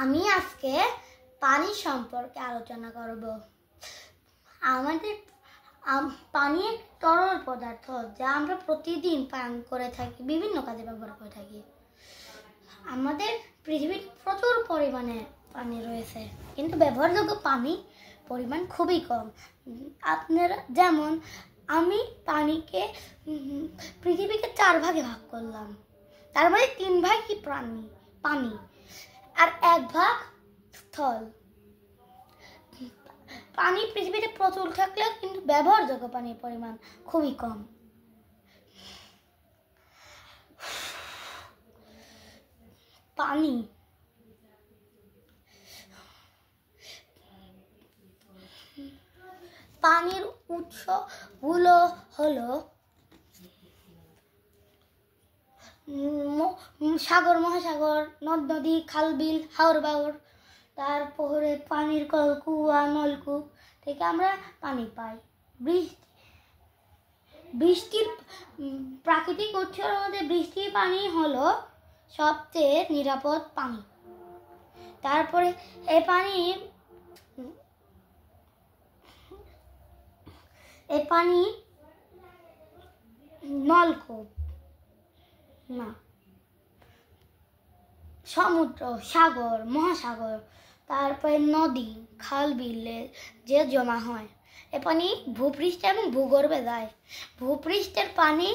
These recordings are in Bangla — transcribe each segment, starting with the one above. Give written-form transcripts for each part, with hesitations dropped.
আমি আজকে পানি সম্পর্কে আলোচনা করব। আমাদের পানি এক তরল পদার্থ যা আমরা প্রতিদিন পান করে থাকি, বিভিন্ন কাজে ব্যবহার করে থাকি। আমাদের পৃথিবীতে প্রচুর পরিমাণে পানি রয়েছে, কিন্তু ব্যবহারযোগ্য পানি পরিমাণ খুবই কম। আপনারা যেমন আমি পানিকে পৃথিবীকে 4 ভাগে ভাগ করলাম। তার মধ্যে 3 ভাগই পানি আর 1 ভাগ স্থল। পানি পৃথিবীতে প্রচুর থাকলেও কিন্তু ব্যবহারযোগ্য পানির পরিমাণ খুবই কম। পানির উৎসগুলো হলো সাগর, মহাসাগর, নদ নদী, খাল বিল, হাওর বাওর। তারপরে পানির কল, কুয়া, নলকূপ থেকে আমরা পানি পাই। বৃষ্টির প্রাকৃতিক উৎসের মধ্যে বৃষ্টির পানি হলো সবচেয়ে নিরাপদ পানি। তারপরে এই পানি নলকূপ না, সমুদ্র, সাগর, মহাসাগর, তারপরে নদী, খাল বিলে যে জমা হয়। এ পানি ভূপৃষ্ঠে এবং ভূগর্ভে যায়। ভূপৃষ্ঠের পানি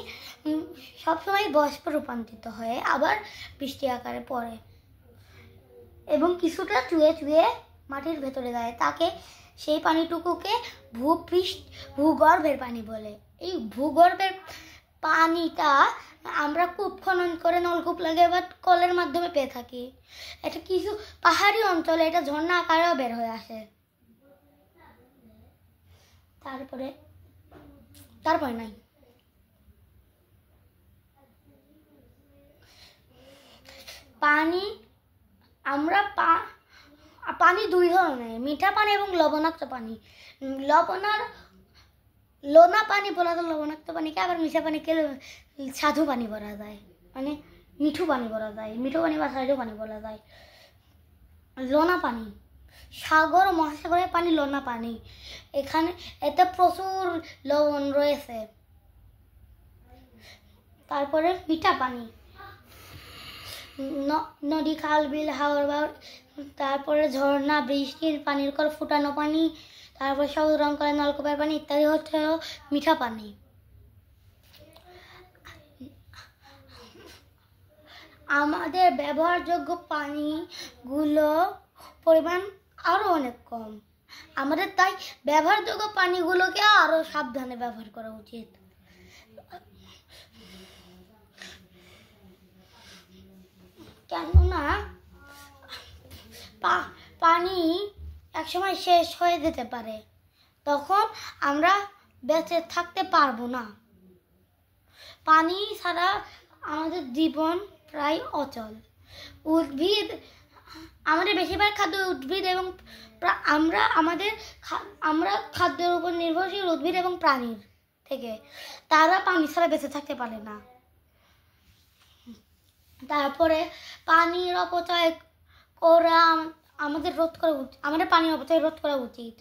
সবসময় বাষ্পে রূপান্তরিত হয়ে আবার বৃষ্টি আকারে পড়ে এবং কিছুটা চুয়ে চুয়ে মাটির ভেতরে যায়। তাকে সেই পানিটুকুকে ভূগর্ভের পানি বলে। এই ভূগর্ভের পানিটা আমরা কূপ খনন করে নলকূপ লাগিয়ে বা কলের মাধ্যমে পেয়ে থাকি। এটা কিছু পাহাড়ি অঞ্চলে এটা ঝর্ণা আকারেও বের হয়ে আসে। তারপরে নাই পানি। পানি 2 ধরনের, মিঠা পানি এবং লবণাক্ত পানি। লোনা পানি বলা যায় লবণাক্ত পানিকে, আবার মিঠা পানিকে স্বাদু পানি বলা যায়, মানে মিঠু পানি বলা যায়, মিঠু পানি বা স্বাদু পানি বলা যায়। লোনা পানি, সাগর মহাসাগরের পানি লোনা পানি। এতে প্রচুর লবণ রয়েছে। তারপরে মিঠা পানি, নদী, খাল বিল, হাওর বাওর, তারপরে ঝর্ণা, বৃষ্টির পানির কল, ফুটানো পানি, তারপর সবুজ রং করা নলকূপের পানি ইত্যাদি হচ্ছে মিঠা পানি। আমাদের ব্যবহারযোগ্য পানিগুলো পরিমাণ আরো অনেক কম। আমাদের তাই ব্যবহারযোগ্য পানিগুলোকে আরো সাবধানে ব্যবহার করা উচিত। কেননা পানি একসময় শেষ হয়ে যেতে পারে, তখন আমরা বেঁচে থাকতে পারবো না। পানি ছাড়া আমাদের জীবন প্রায় অচল। আমাদের বেশিরভাগ খাদ্য উদ্ভিদ এবং আমরা খাদ্যের উপর নির্ভরশীল উদ্ভিদ এবং প্রাণীর থেকে। তারা পানি ছাড়া বেঁচে থাকতে পারে না। তারপরে পানির অপচয় করা আমাদের পানির অপচয় রোধ করা উচিত।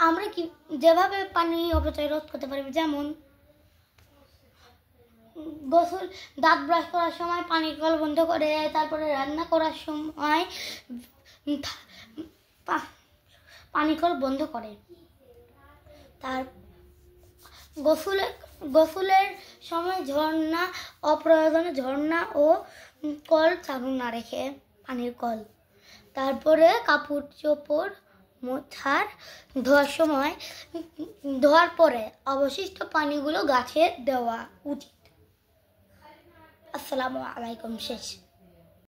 আমরা যেভাবে পানি অপচয় রোধ করতে পারি, যেমন দাঁত ব্রাশ করার সময় পানির কল বন্ধ করে, তারপরে রান্না করার সময় পানির কল বন্ধ করে, তার গোসলের সময় অপ্রয়োজনে ঝর্ণা ও কল চালু না রেখে পানির কল। তারপরে কাপড় চোপড় ধোয়ার পরে অবশিষ্ট পানিগুলো গাছে দেওয়া উচিত। আসসালামু আলাইকুম। শেষ।